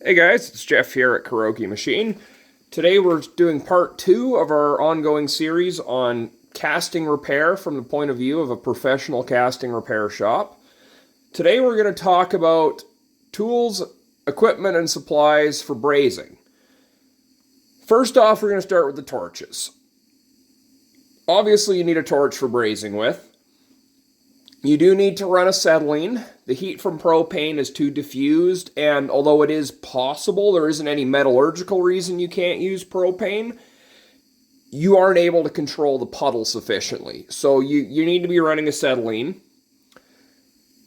Hey guys, it's Jeff here at Karaoke Machine. Today we're doing part 2 of our ongoing series on casting repair from the point of view of a professional casting repair shop. Today we're going to talk about tools, equipment, and supplies for brazing. First off, we're going to start with the torches. Obviously you need a torch for brazing with. You do need to run acetylene. The heat from propane is too diffused, and although it is possible, there isn't any metallurgical reason you can't use propane, you aren't able to control the puddle sufficiently. So you need to be running acetylene.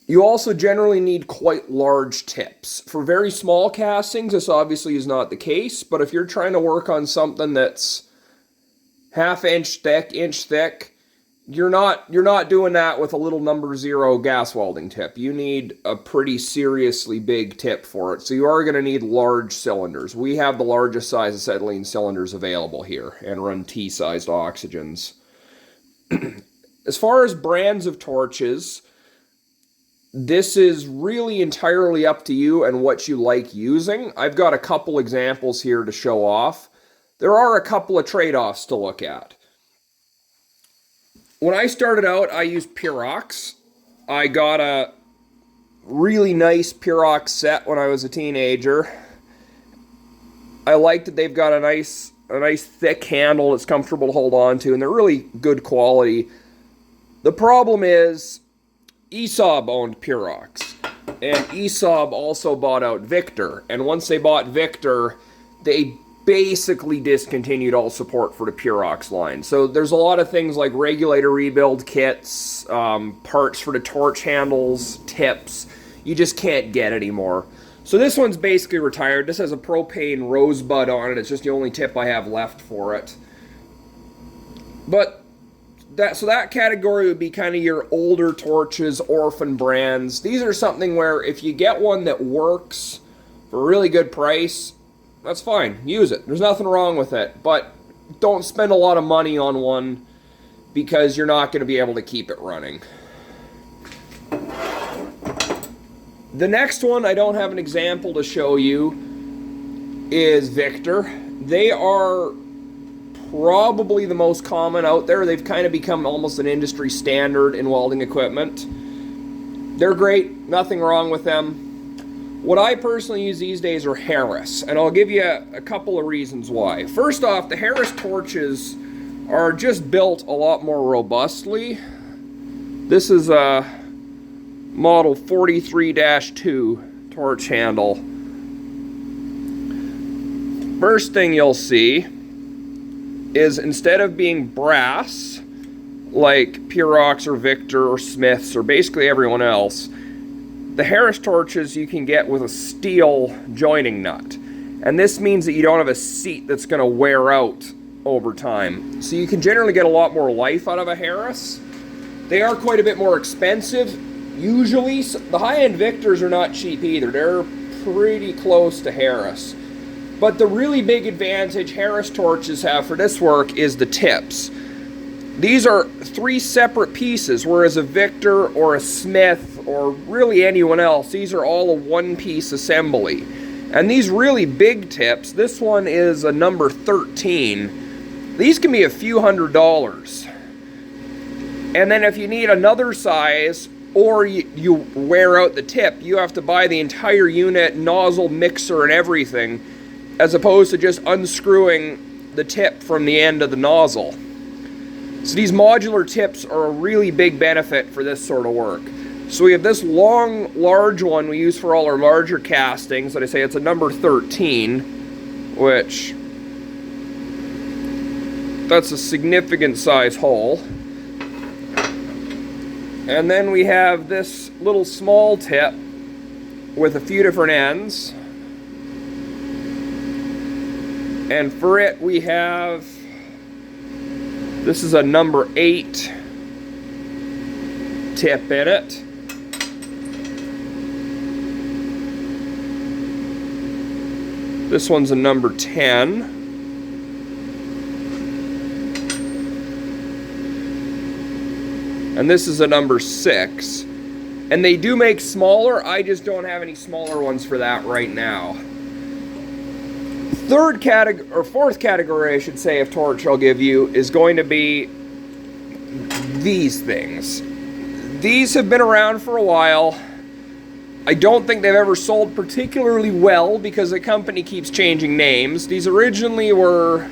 You also generally need quite large tips. For very small castings, this obviously is not the case, but if you're trying to work on something that's inch thick, you're not doing that with a little number 0 gas welding tip. You need a pretty seriously big tip for it. So you are going to need large cylinders. We have the largest size acetylene cylinders available here and run T-sized oxygens. As far as brands of torches, this is really entirely up to you and what you like using. I've got a couple examples here to show off. There are a couple of trade-offs to look at. When I started out, I used Purox. I got a really nice Purox set when I was a teenager. I like that they've got a nice thick handle that's comfortable to hold on to, and they're really good quality. The problem is, ESAB owned Purox, and ESAB also bought out Victor. And once they bought Victor, they basically discontinued all support for the Purox line. So there's a lot of things like regulator rebuild kits, parts for the torch handles, tips. You just can't get anymore. So this one's basically retired. This has a propane rosebud on it. It's just the only tip I have left for it. But that category would be kind of your older torches, orphan brands. These are something where if you get one that works for a really good price, that's fine. Use it. There's nothing wrong with it. But don't spend a lot of money on one because you're not going to be able to keep it running. The next one, I don't have an example to show you, is Victor. They are probably the most common out there. They've kind of become almost an industry standard in welding equipment. They're great. Nothing wrong with them. What I personally use these days are Harris, and I'll give you a couple of reasons why. First off, the Harris torches are just built a lot more robustly. This is a model 43-2 torch handle. First thing you'll see is instead of being brass, like Purox or Victor or Smiths or basically everyone else, the Harris torches you can get with a steel joining nut. And this means that you don't have a seat that's going to wear out over time. So you can generally get a lot more life out of a Harris. They are quite a bit more expensive. Usually, the high-end Victors are not cheap either. They're pretty close to Harris. But the really big advantage Harris torches have for this work is the tips. These are 3 separate pieces, whereas a Victor or a Smith or really anyone else, these are all a one-piece assembly. And these really big tips, this one is a number 13. These can be a few $100s. And then if you need another size, or you wear out the tip, you have to buy the entire unit, nozzle, mixer, and everything, as opposed to just unscrewing the tip from the end of the nozzle. So these modular tips are a really big benefit for this sort of work. So we have this long, large one we use for all our larger castings, that I say it's a number 13, which, that's a significant size hole. And then we have this little small tip with a few different ends. And for it we have, this is a number 8 tip in it. This one's a number 10. And this is a number 6. And they do make smaller, I just don't have any smaller ones for that right now. Third category, or fourth category, I should say, of torch I'll give you is going to be these things. These have been around for a while. I don't think they've ever sold particularly well because the company keeps changing names. These originally were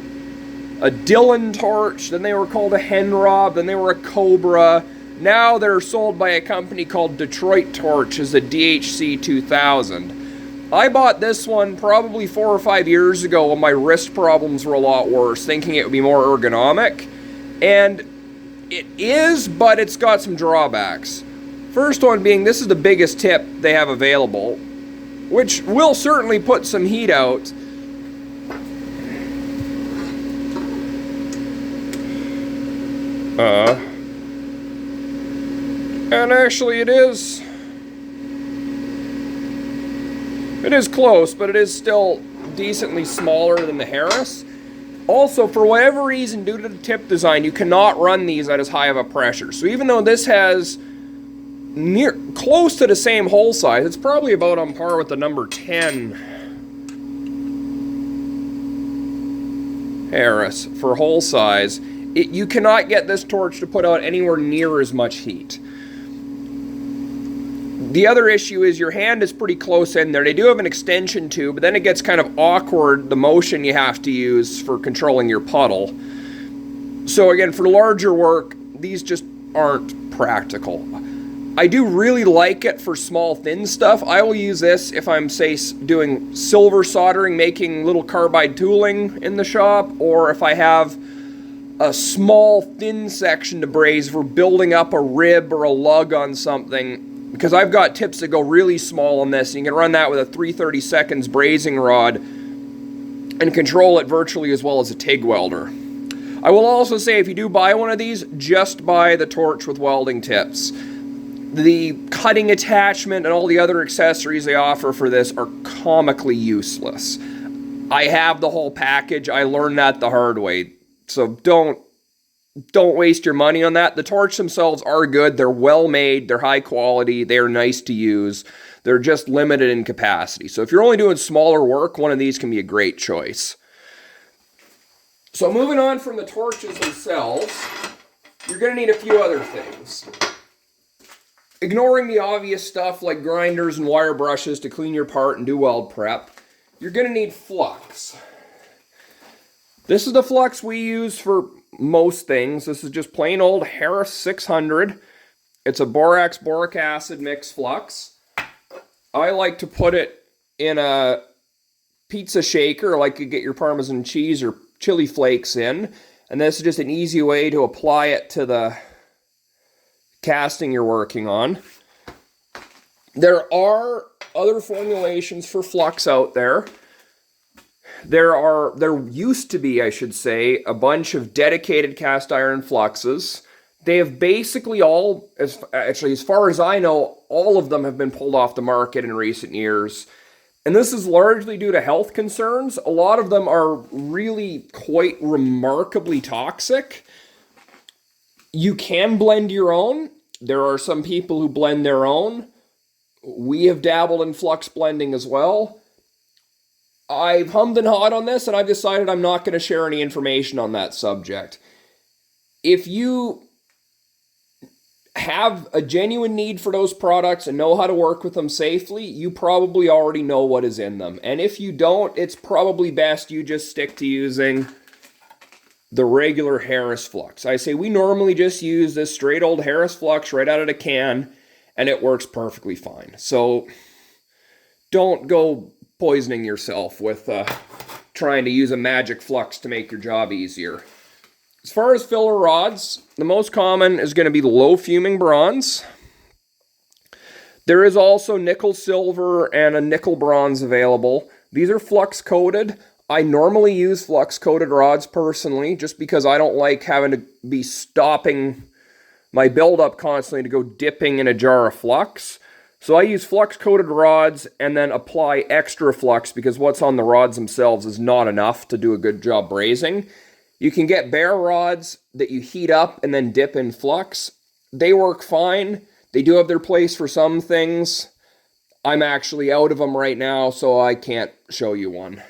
a Dillon torch, then they were called a Henrob, then they were a Cobra. Now they're sold by a company called Detroit Torch as a DHC 2000. I bought this one probably 4 or 5 years ago when my wrist problems were a lot worse, thinking it would be more ergonomic. And it is, but it's got some drawbacks. First one being, this is the biggest tip they have available, which will certainly put some heat out. And actually it is close, but it is still decently smaller than the Harris. Also, for whatever reason, due to the tip design, you cannot run these at as high of a pressure. So even though this has close to the same hole size, it's probably about on par with the number 10 Harris for hole size. You cannot get this torch to put out anywhere near as much heat. The other issue is your hand is pretty close in there. They do have an extension tube, but then it gets kind of awkward, the motion you have to use for controlling your puddle. So again, for larger work, these just aren't practical. I do really like it for small, thin stuff. I will use this if I'm, say, doing silver soldering, making little carbide tooling in the shop, or if I have a small, thin section to braze for building up a rib or a lug on something. Because I've got tips that go really small on this. You can run that with a 3/32 brazing rod and control it virtually as well as a TIG welder. I will also say, if you do buy one of these, just buy the torch with welding tips. The cutting attachment and all the other accessories they offer for this are comically useless. I have the whole package. I learned that the hard way. So don't waste your money on that. The torch themselves are good. They're well made. They're high quality. They are nice to use. They're just limited in capacity. So if you're only doing smaller work, one of these can be a great choice. So moving on from the torches themselves, you're going to need a few other things. Ignoring the obvious stuff like grinders and wire brushes to clean your part and do weld prep, you're going to need flux. This is the flux we use for most things. This is just plain old Harris 600. It's a borax boric acid mixed flux. I like to put it in a pizza shaker, like you get your Parmesan cheese or chili flakes in. And this is just an easy way to apply it to the casting you're working on. There are other formulations for flux out there. There used to be, I should say, a bunch of dedicated cast iron fluxes. They have basically all, as far as I know, all of them have been pulled off the market in recent years. And this is largely due to health concerns. A lot of them are really quite remarkably toxic. You can blend your own. There are some people who blend their own. We have dabbled in flux blending as well. I've hummed and hawed on this, and I've decided I'm not going to share any information on that subject. If you have a genuine need for those products and know how to work with them safely, you probably already know what is in them. And if you don't, it's probably best you just stick to using the regular Harris flux. I say we normally just use this straight old Harris flux right out of the can, and it works perfectly fine. So don't go poisoning yourself with trying to use a magic flux to make your job easier. As far as filler rods, the most common is going to be the low fuming bronze. There is also nickel silver and a nickel bronze available. These are flux coated. I normally use flux coated rods personally, just because I don't like having to be stopping my buildup constantly to go dipping in a jar of flux. So I use flux-coated rods and then apply extra flux because what's on the rods themselves is not enough to do a good job brazing. You can get bare rods that you heat up and then dip in flux. They work fine. They do have their place for some things. I'm actually out of them right now, so I can't show you one.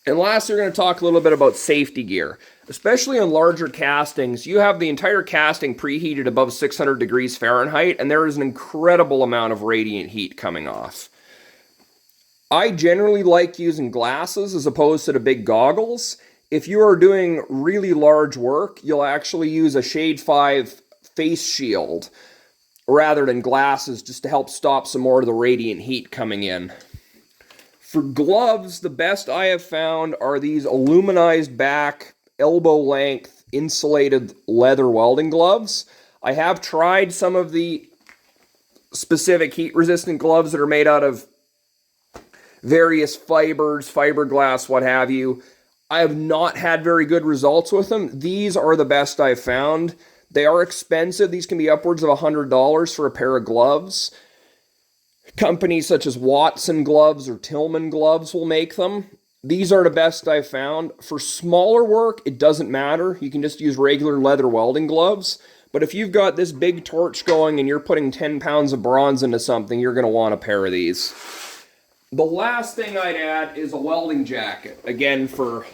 And lastly, we're going to talk a little bit about safety gear. Especially on larger castings, you have the entire casting preheated above 600 degrees Fahrenheit, and there is an incredible amount of radiant heat coming off. I generally like using glasses as opposed to the big goggles. If you are doing really large work, you'll actually use a Shade 5 face shield rather than glasses just to help stop some more of the radiant heat coming in. For gloves, the best I have found are these aluminized back, elbow length, insulated leather welding gloves. I have tried some of the specific heat resistant gloves that are made out of various fibers, fiberglass, what have you. I have not had very good results with them. These are the best I've found. They are expensive. These can be upwards of $100 for a pair of gloves. Companies such as Watson Gloves or Tillman Gloves will make them. These are the best I've found. For smaller work, it doesn't matter. You can just use regular leather welding gloves. But if you've got this big torch going and you're putting 10 pounds of bronze into something, you're going to want a pair of these. The last thing I'd add is a welding jacket. Again, for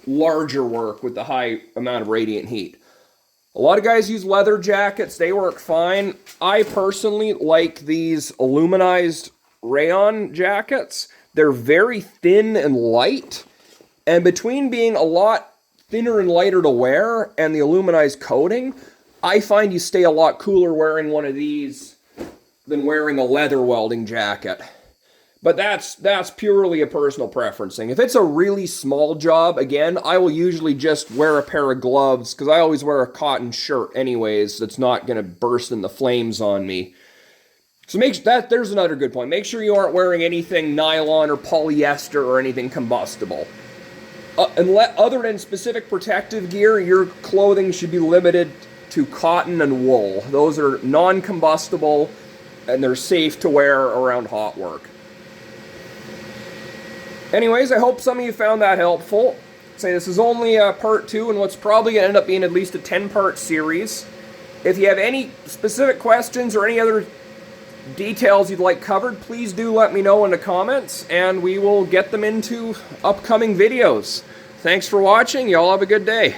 larger work with the high amount of radiant heat. A lot of guys use leather jackets. They work fine. I personally like these aluminized rayon jackets. They're very thin and light. And between being a lot thinner and lighter to wear and the aluminized coating, I find you stay a lot cooler wearing one of these than wearing a leather welding jacket. But that's purely a personal preference thing. If it's a really small job, again, I will usually just wear a pair of gloves because I always wear a cotton shirt anyways that's not going to burst into flames on me. So there's another good point. Make sure you aren't wearing anything nylon or polyester or anything combustible. Other than specific protective gear, your clothing should be limited to cotton and wool. Those are non-combustible and they're safe to wear around hot work. Anyways, I hope some of you found that helpful. This is only part 2 in what's probably going to end up being at least a 10-part series. If you have any specific questions or any other details you'd like covered, please do let me know in the comments, and we will get them into upcoming videos. Thanks for watching. Y'all have a good day.